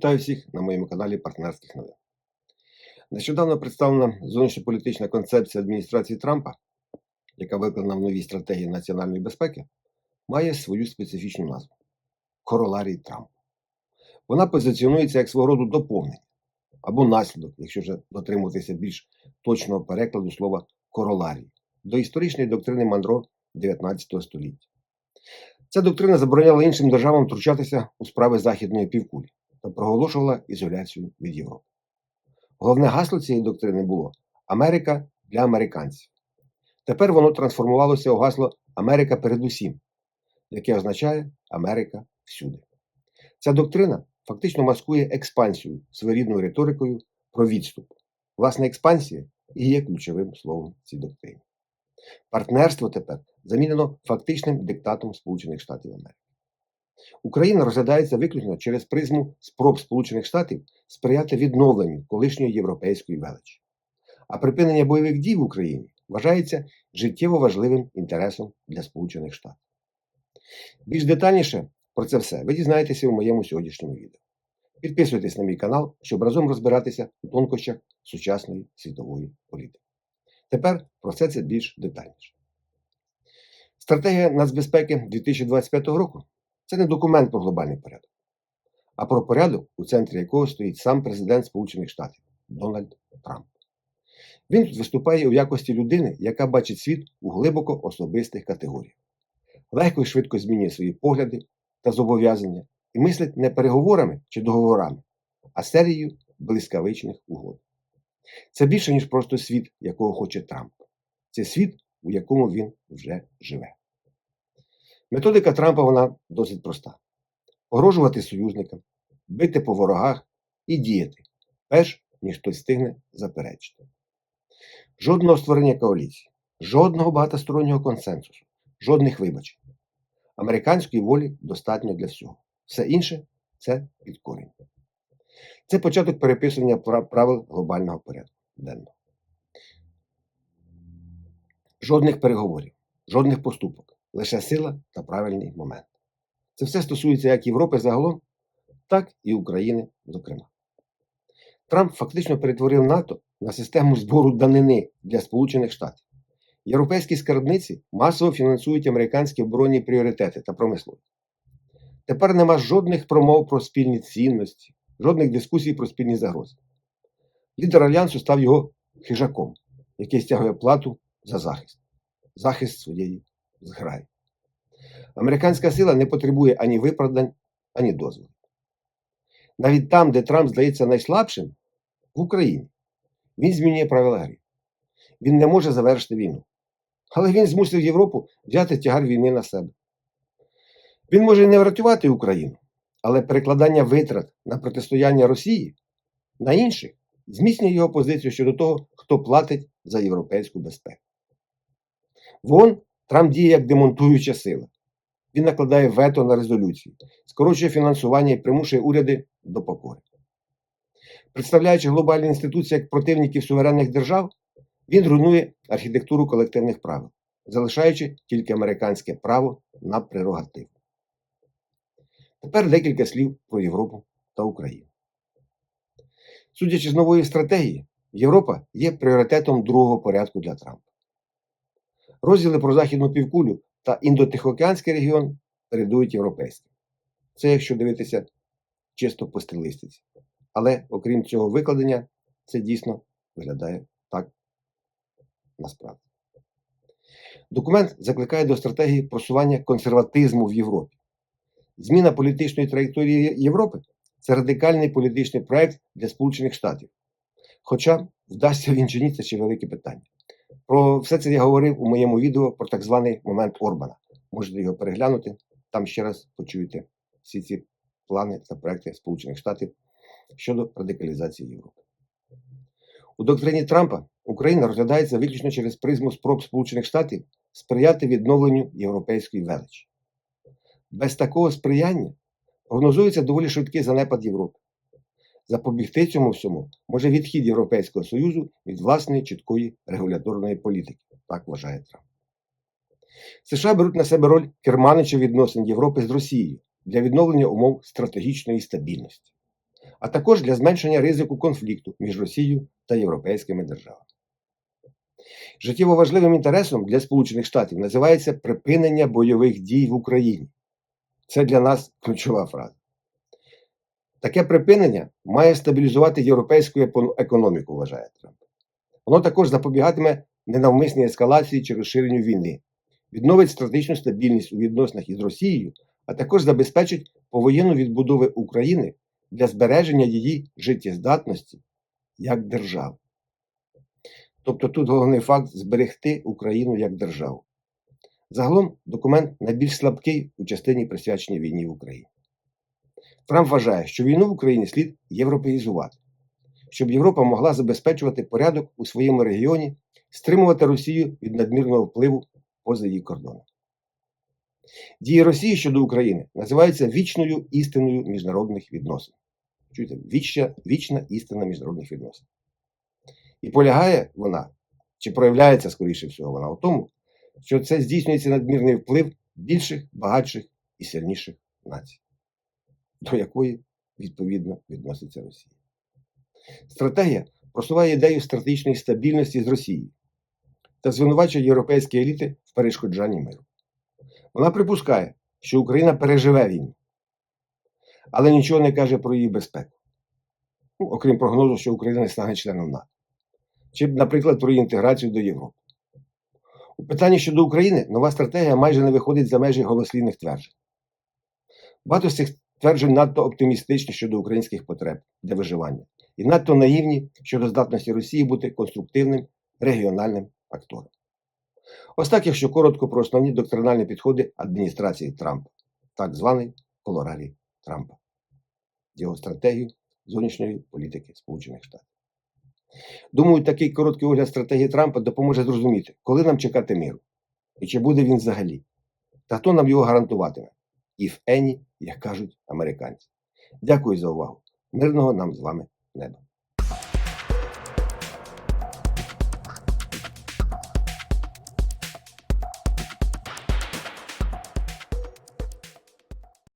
Вітаю всіх на моєму каналі партнерських новин. Нещодавно представлена зовнішньополітична концепція адміністрації Трампа, яка викладена в новій стратегії національної безпеки, має свою специфічну назву – короларій Трампа. Вона позиціонується як свого роду доповнення або наслідок, якщо вже дотримуватися більш точного перекладу слова короларій, до історичної доктрини Монро 19 століття. Ця доктрина забороняла іншим державам втручатися у справи Західної півкулі та проголошувала ізоляцію від Європи. Головне гасло цієї доктрини було «Америка для американців». Тепер воно трансформувалося у гасло «Америка передусім», яке означає «Америка всюди». Ця доктрина фактично маскує експансію своєрідною риторикою про відступ. Власне, експансія і є ключовим словом в цій доктрині. Партнерство тепер замінено фактичним диктатом Сполучених Штатів Америки. Україна розглядається виключно через призму спроб Сполучених Штатів сприяти відновленню колишньої європейської величі. А припинення бойових дій в Україні вважається життєво важливим інтересом для Сполучених Штатів. Більш детальніше про це все ви дізнаєтеся у моєму сьогоднішньому відео. Підписуйтесь на мій канал, щоб разом розбиратися у тонкощах сучасної світової політики. Тепер про все це більш детальніше. Стратегія нацбезпеки 2025 року – це не документ про глобальний порядок, а про порядок, у центрі якого стоїть сам президент Сполучених Штатів Дональд Трамп. Він тут виступає у якості людини, яка бачить світ у глибоко особистих категоріях. Легко і швидко змінює свої погляди та зобов'язання і мислить не переговорами чи договорами, а серією блискавичних угод. Це більше, ніж просто світ, якого хоче Трамп. Це світ, у якому він вже живе. Методика Трампа, вона досить проста. Погрожувати союзникам, бити по ворогах і діяти, перш ніж хтось встигне заперечити. Жодного створення коаліції, жодного багатостороннього консенсусу, жодних вибачень. Американської волі достатньо для всього. Все інше – це підкорення. Це початок переписування правил глобального порядку денного. Жодних переговорів, жодних поступок, лише сила та правильний момент. Це все стосується як Європи загалом, так і України зокрема. Трамп фактично перетворив НАТО на систему збору данини для Сполучених Штатів. Європейські скарбниці масово фінансують американські оборонні пріоритети та промисловість. Тепер нема жодних промов про спільні цінності, жодних дискусій про спільні загрози. Лідер Альянсу став його хижаком, який стягує плату за захист. Захист своєї зграї. Американська сила не потребує ані виправдань, ані дозволів. Навіть там, де Трамп здається найслабшим, в Україні, він змінює правила гри. Він не може завершити війну. Але він змусив Європу взяти тягар війни на себе. Він може не врятувати Україну, але перекладання витрат на протистояння Росії на інших зміцнює його позицію щодо того, хто платить за європейську безпеку. В ООН Трамп діє як демонтуюча сила. Він накладає вето на резолюції, скорочує фінансування і примушує уряди до покори. Представляючи глобальні інституції як противників суверенних держав, він руйнує архітектуру колективних правил, залишаючи тільки американське право на прерогативу. Тепер декілька слів про Європу та Україну. Судячи з нової стратегії, Європа є пріоритетом другого порядку для Трампа. Розділи про Західну півкулю та Індотихоокеанський регіон передують європейським. Це якщо дивитися чисто по стилистиці. Але, окрім цього викладення, це дійсно виглядає так насправді. Документ закликає до стратегії просування консерватизму в Європі. Зміна політичної траєкторії Європи – це радикальний політичний проект для Сполучених Штатів. Хоча, вдасться він чи ні, це ще велике питання. Про все це я говорив у моєму відео про так званий момент Орбана. Можете його переглянути, там ще раз почуєте всі ці плани та проекти Сполучених Штатів щодо радикалізації Європи. У доктрині Трампа Україна розглядається виключно через призму спроб Сполучених Штатів сприяти відновленню європейської величі. Без такого сприяння прогнозується доволі швидкий занепад Європи. Запобігти цьому всьому може відхід Європейського Союзу від власної чіткої регуляторної політики, так вважає Трамп. США беруть на себе роль керманича відносин Європи з Росією для відновлення умов стратегічної стабільності. а також для зменшення ризику конфлікту між Росією та європейськими державами. Життєво важливим інтересом для Сполучених Штатів називається припинення бойових дій в Україні. Це для нас ключова фраза. Таке припинення має стабілізувати європейську економіку, вважає Трамп. Воно також запобігатиме ненавмисній ескалації чи розширенню війни, відновить стратегічну стабільність у відносинах із Росією, а також забезпечить повоєнну відбудову України для збереження її життєздатності як держави. Тобто тут головний факт – зберегти Україну як державу. Загалом документ найбільш слабкий у частині присвячення війні в Україні. Трамп вважає, що війну в Україні слід європеїзувати, щоб Європа могла забезпечувати порядок у своєму регіоні, стримувати Росію від надмірного впливу поза її кордоном. Дії Росії щодо України називаються вічною істиною міжнародних відносин. Чуєте? Вічна істина міжнародних відносин. І полягає вона, чи проявляється, скоріше всього, вона у тому, що це здійснюється надмірний вплив більших, багатших і сильніших націй, до якої, відповідно, відноситься Росія. Стратегія просуває ідею стратегічної стабільності з Росією та звинувачує європейські еліти в перешкоджанні миру. Вона припускає, що Україна переживе війну, але нічого не каже про її безпеку. Окрім прогнозу, що Україна не стане членом НАТО. Чи, наприклад, про її інтеграцію до Європи. У питанні щодо України нова стратегія майже не виходить за межі голослівних тверджень. Багато з цих тверджень надто оптимістичні щодо українських потреб для виживання і надто наївні щодо здатності Росії бути конструктивним регіональним актором. Ось так, якщо коротко про основні доктринальні підходи адміністрації Трампа, так званий колорарій Трампа, його стратегію зовнішньої політики Сполучених Штатів. Думаю, такий короткий огляд стратегії Трампа допоможе зрозуміти, коли нам чекати миру, і чи буде він взагалі, та хто нам його гарантуватиме. If any, як кажуть американці. Дякую за увагу. Мирного нам з вами неба.